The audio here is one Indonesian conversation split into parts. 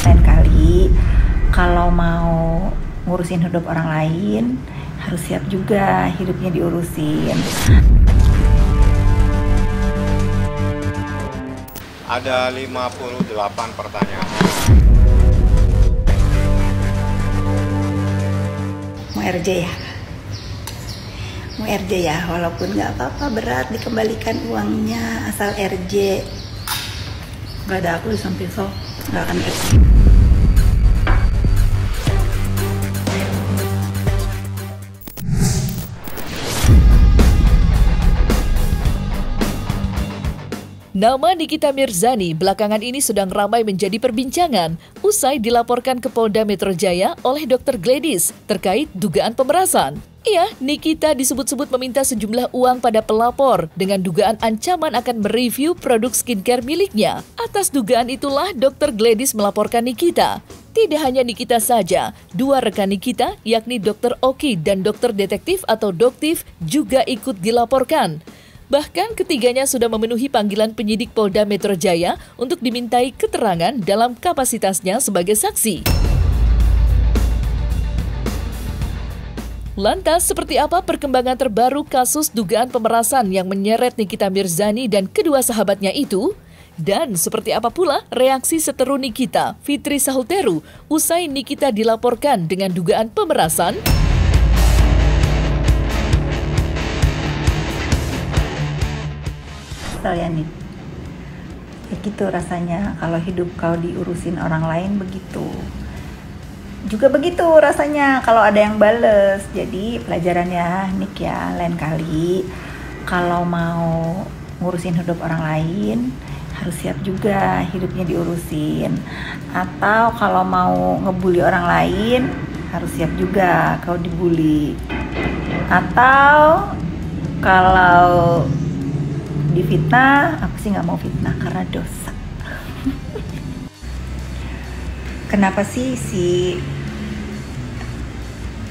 Lain kali kalau mau ngurusin hidup orang lain harus siap juga hidupnya diurusin. Ada 58 pertanyaan. Mau RJ ya? Mau RJ ya, walaupun nggak apa-apa berat dikembalikan uangnya asal RJ. Nggak ada aku di samping so, nggak akan RJ. Nama Nikita Mirzani belakangan ini sedang ramai menjadi perbincangan usai dilaporkan ke Polda Metro Jaya oleh Dr. Gladys terkait dugaan pemerasan. Iya, Nikita disebut-sebut meminta sejumlah uang pada pelapor dengan dugaan ancaman akan mereview produk skincare miliknya. Atas dugaan itulah Dr. Gladys melaporkan Nikita. Tidak hanya Nikita saja, dua rekan Nikita yakni Dr. Oki dan Dr. Detektif atau Doktif juga ikut dilaporkan. Bahkan ketiganya sudah memenuhi panggilan penyidik Polda Metro Jaya untuk dimintai keterangan dalam kapasitasnya sebagai saksi. Lantas, seperti apa perkembangan terbaru kasus dugaan pemerasan yang menyeret Nikita Mirzani dan kedua sahabatnya itu? Dan seperti apa pula reaksi seteru Nikita, Fitri Sahulteru, usai Nikita dilaporkan dengan dugaan pemerasan? Ya nih, ya gitu rasanya kalau hidup kau diurusin orang lain begitu. Juga begitu rasanya kalau ada yang bales. Jadi pelajarannya Nik ya, lain kali kalau mau ngurusin hidup orang lain harus siap juga hidupnya diurusin. Atau kalau mau ngebully orang lain harus siap juga kau dibully. Atau kalau difitnah, aku sih nggak mau fitnah karena dosa. Kenapa sih si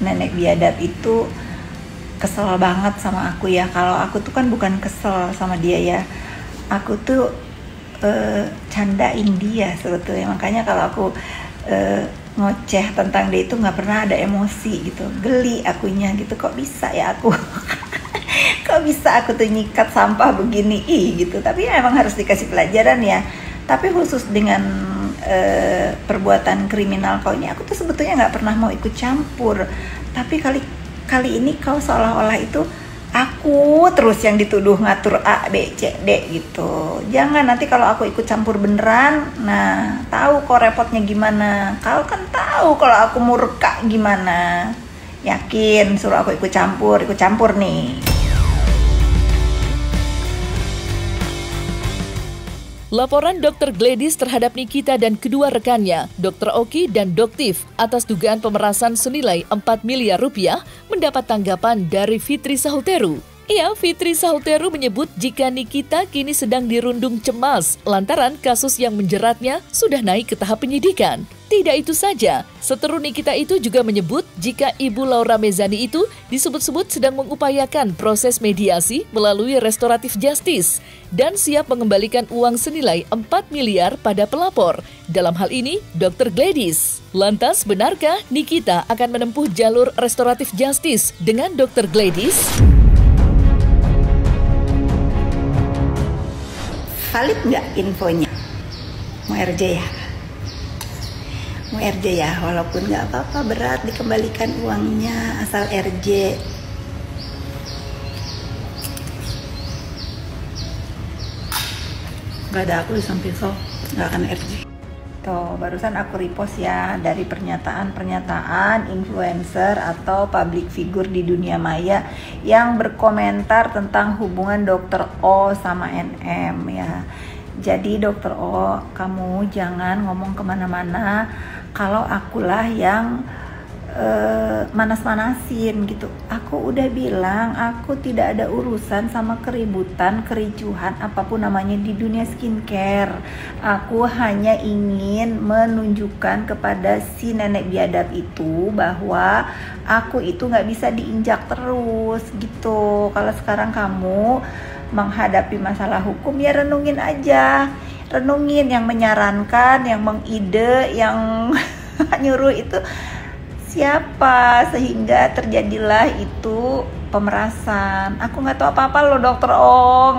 nenek biadab itu kesel banget sama aku ya? Kalau aku tuh kan bukan kesel sama dia ya, aku tuh candain dia sebetulnya. Makanya kalau aku ngoceh tentang dia itu nggak pernah ada emosi gitu, geli akunya gitu. Kok bisa ya aku? Kok bisa aku tuh nyikat sampah begini gitu. Tapi ya emang harus dikasih pelajaran ya. Tapi khusus dengan perbuatan kriminal kau ini, aku tuh sebetulnya nggak pernah mau ikut campur. Tapi kali ini kau seolah-olah itu aku terus yang dituduh ngatur A, B, C, D gitu. Jangan nanti kalau aku ikut campur beneran, nah tahu kok repotnya gimana. Kau kan tahu kalau aku murka gimana. Yakin suruh aku ikut campur nih. Laporan Dr. Gladys terhadap Nikita dan kedua rekannya, Dr. Oki dan Doktif, atas dugaan pemerasan senilai 4 miliar rupiah mendapat tanggapan dari Fitri Sahulteru. Iya, Fitri Sahulteru menyebut jika Nikita kini sedang dirundung cemas lantaran kasus yang menjeratnya sudah naik ke tahap penyidikan. Tidak itu saja, seteru Nikita itu juga menyebut jika Ibu Laura Mezani itu disebut-sebut sedang mengupayakan proses mediasi melalui restoratif justice dan siap mengembalikan uang senilai 4 miliar pada pelapor. Dalam hal ini, Dr. Gladys. Lantas, benarkah Nikita akan menempuh jalur restoratif justice dengan Dr. Gladys? Valid nggak infonya? Mau RJ ya? Mau RJ ya, walaupun nggak apa-apa berat dikembalikan uangnya asal RJ. Nggak ada aku di samping so, nggak akan RJ. Tuh, barusan aku repost ya dari pernyataan influencer atau public figure di dunia maya yang berkomentar tentang hubungan Dr. O sama NM ya. Jadi Dr. O, kamu jangan ngomong kemana-mana kalau akulah yang manas-manasin gitu. Aku udah bilang aku tidak ada urusan sama keributan, kericuhan apapun namanya di dunia skincare. Aku hanya ingin menunjukkan kepada si nenek biadab itu bahwa aku itu nggak bisa diinjak terus gitu. Kalau sekarang kamu menghadapi masalah hukum ya renungin aja. renungin, yang menyarankan, yang mengide, yang nyuruh itu siapa, sehingga terjadilah itu pemerasan. Aku nggak tahu apa-apa loh dokter,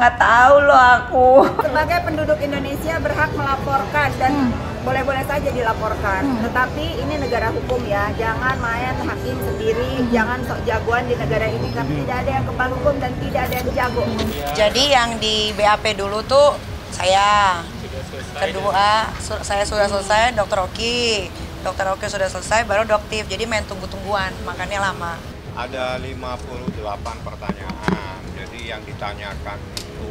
nggak tahu loh aku. Sebagai penduduk Indonesia berhak melaporkan dan boleh-boleh saja dilaporkan. Tetapi ini negara hukum ya, jangan main hakim sendiri, jangan sok jagoan di negara ini. Tapi tidak ada yang kebal hukum dan tidak ada yang jago. Jadi yang di BAP dulu tuh saya, kedua saya sudah selesai, Dokter Oki sudah selesai, baru Doktif. Jadi main tunggu-tungguan, makanya lama. Ada 58 pertanyaan. Jadi yang ditanyakan itu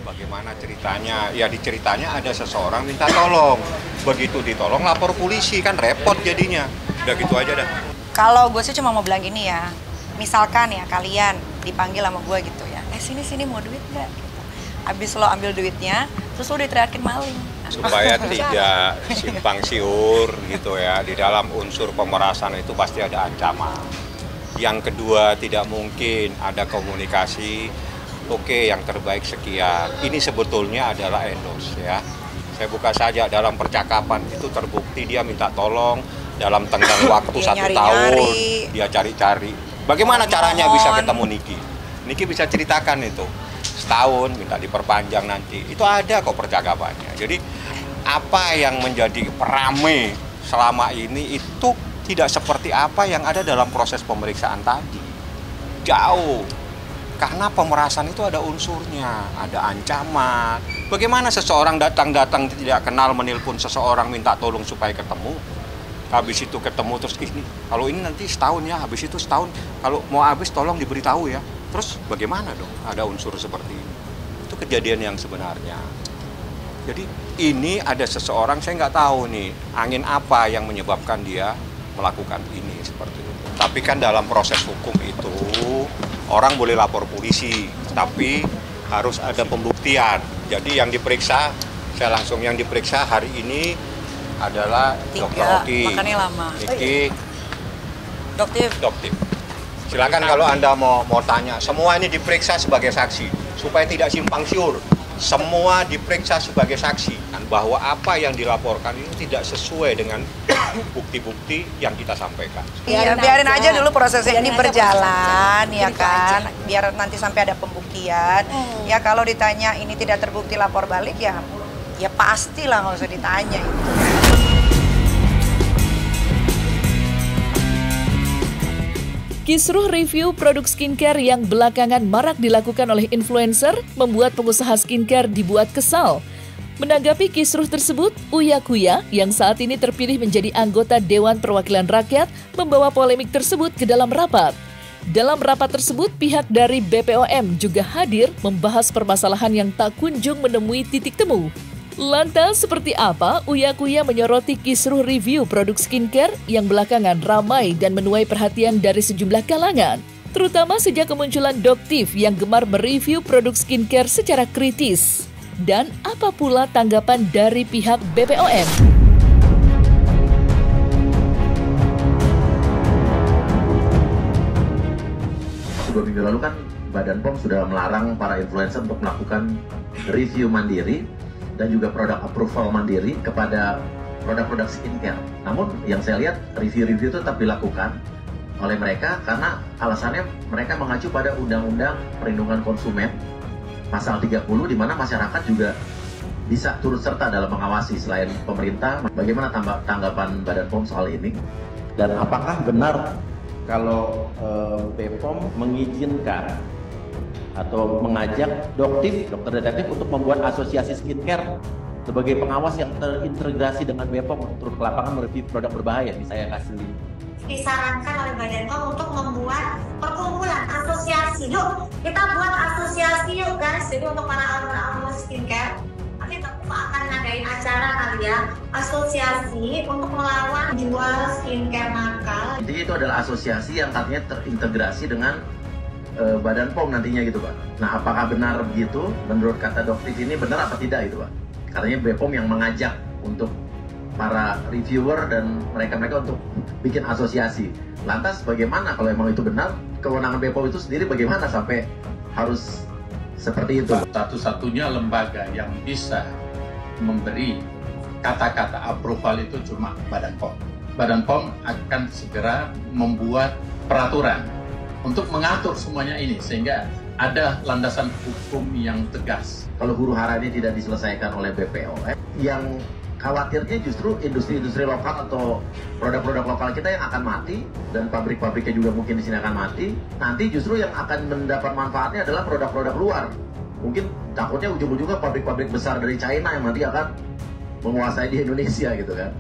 bagaimana ceritanya. Ya diceritanya ada seseorang minta tolong. Begitu ditolong lapor polisi, kan repot jadinya. Udah gitu aja dah. Kalau gue sih cuma mau bilang gini ya. Misalkan ya kalian dipanggil sama gue gitu ya. Sini mau duit nggak? Gitu. Abis lo ambil duitnya, terus lo diteriakin maling. Supaya tidak simpang siur gitu ya. Di dalam unsur pemerasan itu pasti ada ancaman. Yang kedua, tidak mungkin ada komunikasi. Oke, yang terbaik sekian. Ini sebetulnya adalah endorse ya. Saya buka saja dalam percakapan itu terbukti dia minta tolong dalam tenggang waktu 1 tahun. Dia cari-cari. Bagaimana caranya bisa ketemu Niki? Niki bisa ceritakan itu. Setahun minta diperpanjang nanti. Itu ada kok percakapannya. Jadi apa yang menjadi perame selama ini itu tidak seperti apa yang ada dalam proses pemeriksaan tadi. Jauh. Karena pemerasan itu ada unsurnya, ada ancaman. Bagaimana seseorang datang tidak kenal menelpon seseorang minta tolong supaya ketemu. Habis itu ketemu terus ini. Kalau ini nanti setahun ya, habis itu setahun. Kalau mau habis tolong diberitahu ya. Terus bagaimana dong ada unsur seperti ini? Itu kejadian yang sebenarnya. Jadi ini ada seseorang, saya nggak tahu nih angin apa yang menyebabkan dia melakukan ini seperti itu. Tapi kan dalam proses hukum itu orang boleh lapor polisi, tapi harus ada pembuktian. Jadi yang diperiksa, saya langsung yang diperiksa hari ini adalah Dokter Oki, makanya lama. Niki, Doktif. Silakan kalau Anda mau tanya, semua ini diperiksa sebagai saksi supaya tidak simpang siur. Semua diperiksa sebagai saksi kan, bahwa apa yang dilaporkan ini tidak sesuai dengan bukti-bukti yang kita sampaikan. Iya, biarin aja dulu prosesnya ini berjalan ya kan. Biar nanti sampai ada pembuktian. Ya kalau ditanya ini tidak terbukti lapor balik ya pastilah nggak usah ditanya itu. Kisruh review produk skincare yang belakangan marak dilakukan oleh influencer membuat pengusaha skincare dibuat kesal. Menanggapi kisruh tersebut, Uya Kuya yang saat ini terpilih menjadi anggota Dewan Perwakilan Rakyat membawa polemik tersebut ke dalam rapat. Dalam rapat tersebut, pihak dari BPOM juga hadir membahas permasalahan yang tak kunjung menemui titik temu. Lantas seperti apa Uya Kuya menyoroti kisruh review produk skincare yang belakangan ramai dan menuai perhatian dari sejumlah kalangan, terutama sejak kemunculan Doktif yang gemar mereview produk skincare secara kritis. Dan apa pula tanggapan dari pihak BPOM? Dua minggu lalu kan Badan POM sudah melarang para influencer untuk melakukan review mandiri dan juga produk approval mandiri kepada produk-produk skincare. Namun yang saya lihat review-review itu tetap dilakukan oleh mereka karena alasannya mereka mengacu pada Undang-Undang Perlindungan Konsumen pasal 30 di mana masyarakat juga bisa turut serta dalam mengawasi selain pemerintah. Bagaimana tanggapan Badan POM soal ini? Dan apakah benar kalau BPOM mengizinkan atau mengajak dokter detektif untuk membuat asosiasi skincare sebagai pengawas yang terintegrasi dengan BPOM untuk ke lapangan mereview produk berbahaya? Saya kasih disarankan oleh Badan POM untuk membuat perkumpulan asosiasi. Yuk kita buat asosiasi yuk guys, jadi untuk para alumni skincare nanti Tekuf akan ngadain acara kali ya, asosiasi untuk melawan jual skincare nakal. Jadi itu adalah asosiasi yang katanya terintegrasi dengan Badan POM nantinya gitu Pak. Nah apakah benar begitu? Menurut kata Doktif ini benar apa tidak itu Pak? Katanya BPOM yang mengajak untuk para reviewer dan mereka-mereka untuk bikin asosiasi. Lantas bagaimana kalau emang itu benar? Kewenangan BPOM itu sendiri bagaimana sampai harus seperti itu? Satu-satunya lembaga yang bisa memberi kata-kata approval itu cuma Badan POM. Badan POM akan segera membuat peraturan untuk mengatur semuanya ini sehingga ada landasan hukum yang tegas. Kalau huru hara ini tidak diselesaikan oleh BPOM, yang khawatirnya justru industri-industri lokal atau produk-produk lokal kita yang akan mati, dan pabrik-pabriknya juga mungkin di sini akan mati. Nanti justru yang akan mendapat manfaatnya adalah produk-produk luar. Mungkin takutnya ujung-ujungnya pabrik-pabrik besar dari China yang nanti akan menguasai di Indonesia gitu kan.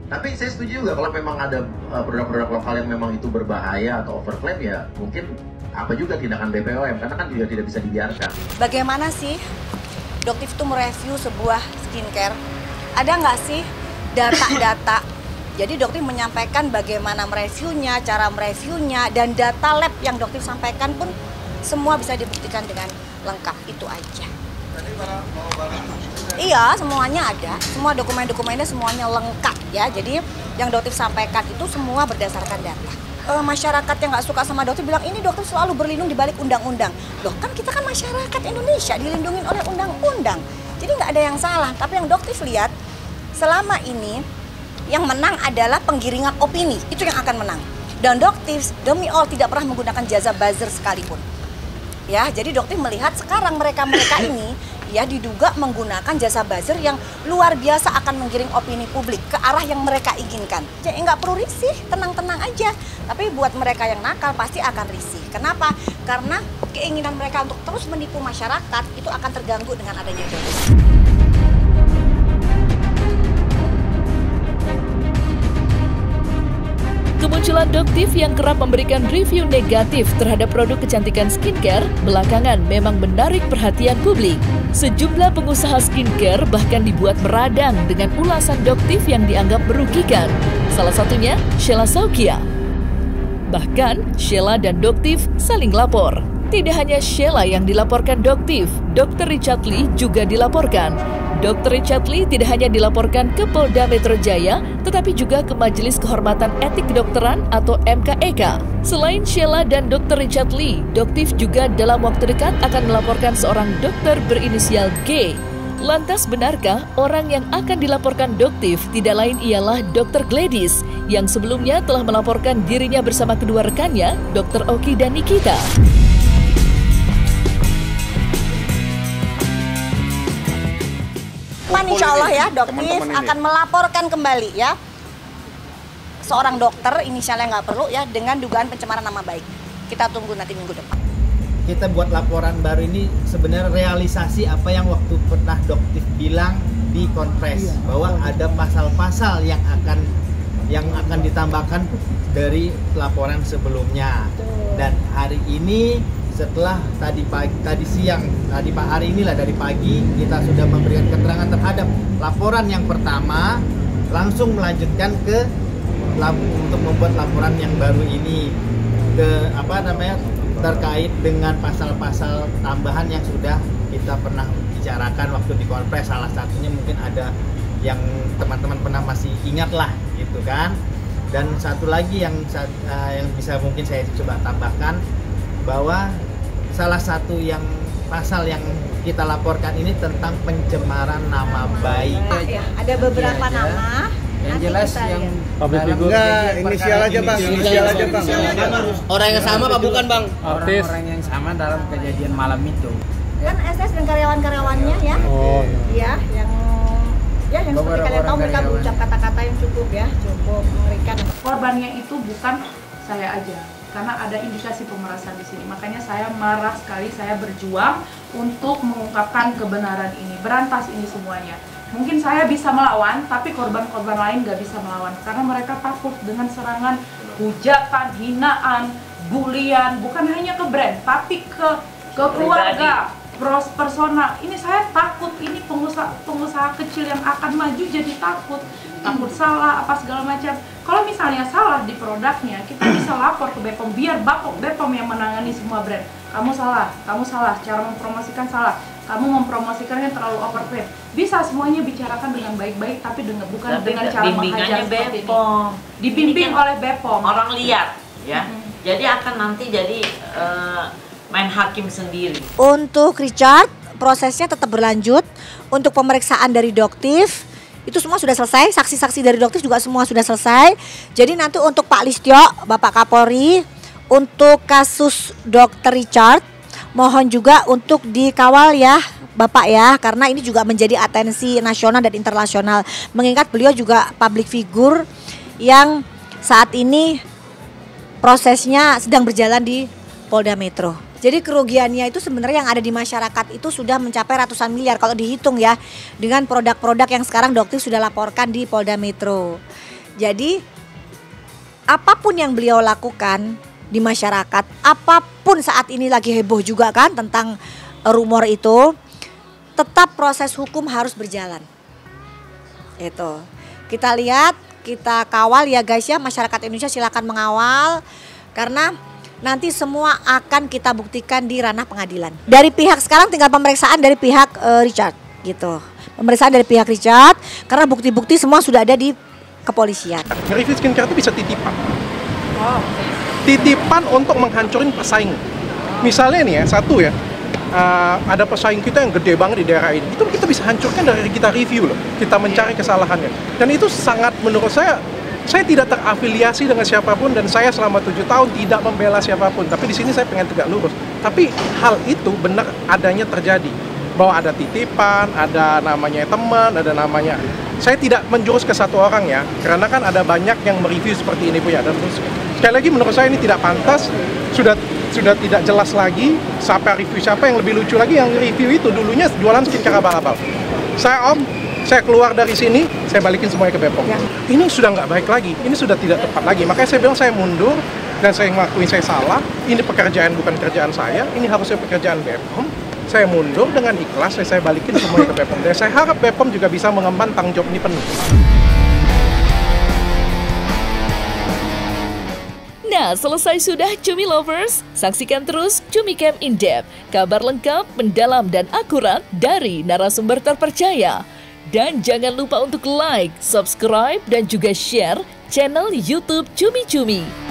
Tapi saya setuju juga kalau memang ada produk-produk lokal yang memang itu berbahaya atau overclaim, ya mungkin apa juga tindakan BPOM, karena kan juga tidak bisa dibiarkan. Bagaimana sih Doktif itu mereview sebuah skincare? Ada nggak sih data-data? Jadi Doktif menyampaikan bagaimana mereviewnya, cara mereviewnya, dan data lab yang Doktif sampaikan pun semua bisa dibuktikan dengan lengkap. Itu aja. Iya, semuanya ada. Semua dokumen-dokumennya semuanya lengkap ya. Jadi yang Doktif sampaikan itu semua berdasarkan data. Masyarakat yang nggak suka sama Doktif bilang ini Doktif selalu berlindung di balik undang-undang. Loh kan kita kan masyarakat Indonesia dilindungi oleh undang-undang. Jadi nggak ada yang salah. Tapi yang Doktif lihat selama ini yang menang adalah penggiringan opini. Itu yang akan menang. Dan Doktif demi all tidak pernah menggunakan jasa buzzer sekalipun. Ya, jadi Doktif melihat sekarang mereka-mereka ini ya diduga menggunakan jasa buzzer yang luar biasa akan menggiring opini publik ke arah yang mereka inginkan. Jadi nggak perlu risih, tenang-tenang aja. Tapi buat mereka yang nakal pasti akan risih. Kenapa? Karena keinginan mereka untuk terus menipu masyarakat itu akan terganggu dengan adanya Doktif. Kemunculan Doktif yang kerap memberikan review negatif terhadap produk kecantikan skincare belakangan memang menarik perhatian publik. Sejumlah pengusaha skincare bahkan dibuat meradang dengan ulasan Doktif yang dianggap merugikan. Salah satunya Sheila Saukia. Bahkan Sheila dan Doktif saling lapor. Tidak hanya Sheila yang dilaporkan Doktif, Dr. Richard Lee juga dilaporkan. Dr. Richard Lee tidak hanya dilaporkan ke Polda Metro Jaya, tetapi juga ke Majelis Kehormatan Etik Kedokteran atau MKEK. Selain Sheila dan Dr. Richard Lee, Doktif juga dalam waktu dekat akan melaporkan seorang dokter berinisial G. Lantas benarkah orang yang akan dilaporkan Doktif tidak lain ialah Dr. Gladys, yang sebelumnya telah melaporkan dirinya bersama kedua rekannya, Dr. Oki dan Nikita? Insya Allah ya, Doktif akan melaporkan kembali ya seorang dokter inisialnya nggak perlu ya dengan dugaan pencemaran nama baik. Kita tunggu nanti minggu depan. Kita buat laporan baru ini sebenarnya realisasi apa yang waktu pernah Doktif bilang di konfres bahwa ada pasal-pasal yang akan ditambahkan dari laporan sebelumnya. Dan hari ini setelah tadi hari inilah dari pagi kita sudah memberikan keterangan terhadap laporan yang pertama, langsung melanjutkan ke untuk membuat laporan yang baru ini ke terkait dengan pasal-pasal tambahan yang sudah kita pernah bicarakan waktu di konfres. Salah satunya mungkin ada yang teman-teman pernah masih ingat lah gitu kan. Dan satu lagi yang bisa mungkin saya coba tambahkan bahwa salah satu yang pasal yang kita laporkan ini tentang pencemaran nama baik. Ya, ada beberapa nama. Yang jelas yang public figure. Inisial aja bang. Inisial aja bang. Orang yang sama apa bukan bang? Orang yang sama dalam kejadian malam itu. Kan SS dan karyawan-karyawannya ya. Oh. Iya, yang seperti kalian tahu mereka berucap kata-kata yang cukup mengerikan. Korbannya itu bukan saya aja. Karena ada indikasi pemerasan di sini, makanya saya marah sekali, saya berjuang untuk mengungkapkan kebenaran ini, berantas ini semuanya. Mungkin saya bisa melawan, tapi korban-korban lain nggak bisa melawan, karena mereka takut dengan serangan, hujatan, hinaan, bulian, bukan hanya ke brand, tapi ke keluarga, personal. Ini saya takut, ini pengusaha kecil yang akan maju jadi takut salah apa segala macam. Kalau misalnya salah di produknya, kita bisa lapor ke BPOM, biar BPOM yang menangani semua brand. Kamu salah, cara mempromosikan salah, kamu mempromosikannya terlalu overclaim. Bisa semuanya bicarakan dengan baik-baik, tapi bukan dengan cara menghajar seperti ini. Dibimbing oleh BPOM. Orang liar, ya. Jadi akan nanti jadi main hakim sendiri. Untuk Richard, prosesnya tetap berlanjut. untuk pemeriksaan dari Doktif itu semua sudah selesai, saksi-saksi dari Doktif juga semua sudah selesai. Jadi nanti untuk Pak Listio, Bapak Kapolri, untuk kasus Dr. Richard, mohon juga untuk dikawal ya Bapak ya, karena ini juga menjadi atensi nasional dan internasional. Mengingat beliau juga public figure yang saat ini prosesnya sedang berjalan di Polda Metro. Jadi kerugiannya itu sebenarnya yang ada di masyarakat itu sudah mencapai ratusan miliar kalau dihitung ya, dengan produk-produk yang sekarang Doktif sudah laporkan di Polda Metro. Jadi apapun yang beliau lakukan di masyarakat, apapun saat ini lagi heboh juga kan tentang rumor itu, tetap proses hukum harus berjalan. Itu kita lihat, kita kawal ya guys ya, masyarakat Indonesia silakan mengawal karena nanti semua akan kita buktikan di ranah pengadilan. Dari pihak sekarang tinggal pemeriksaan dari pihak Richard gitu. Pemeriksaan dari pihak Richard karena bukti-bukti semua sudah ada di kepolisian. Review skincare itu bisa titipan. Titipan untuk menghancurin pesaing. Misalnya nih ya, satu ya, ada pesaing kita yang gede banget di daerah ini. Itu kita bisa hancurkan dari kita review loh. Kita mencari kesalahannya. Dan itu sangat menurut saya tidak terafiliasi dengan siapapun dan saya selama 7 tahun tidak membela siapapun. Tapi di sini saya pengen tegak lurus. Tapi hal itu benar adanya terjadi. Bahwa ada titipan, ada namanya teman, ada namanya. Saya tidak menjurus ke satu orang ya, karena kan ada banyak yang mereview seperti ini punya. Dan sekali lagi menurut saya ini tidak pantas, sudah tidak jelas lagi siapa review siapa. Yang lebih lucu lagi yang review itu dulunya jualan skincare abal-abal. Saya keluar dari sini, saya balikin semuanya ke Bepom. Ya. Ini sudah nggak baik lagi, ini sudah tidak tepat lagi. Makanya saya bilang saya mundur dan saya ngakuin saya salah. Ini pekerjaan bukan kerjaan saya, ini harusnya pekerjaan Bepom. Saya mundur dengan ikhlas, saya balikin semuanya ke Bepom. Dan saya harap Bepom juga bisa mengemban tanggung jawab ini penuh. Nah, selesai sudah Cumi Lovers? Saksikan terus Cumi Camp In Depth, kabar lengkap, mendalam, dan akurat dari narasumber terpercaya. Dan jangan lupa untuk like, subscribe, dan juga share channel YouTube Cumi Cumi.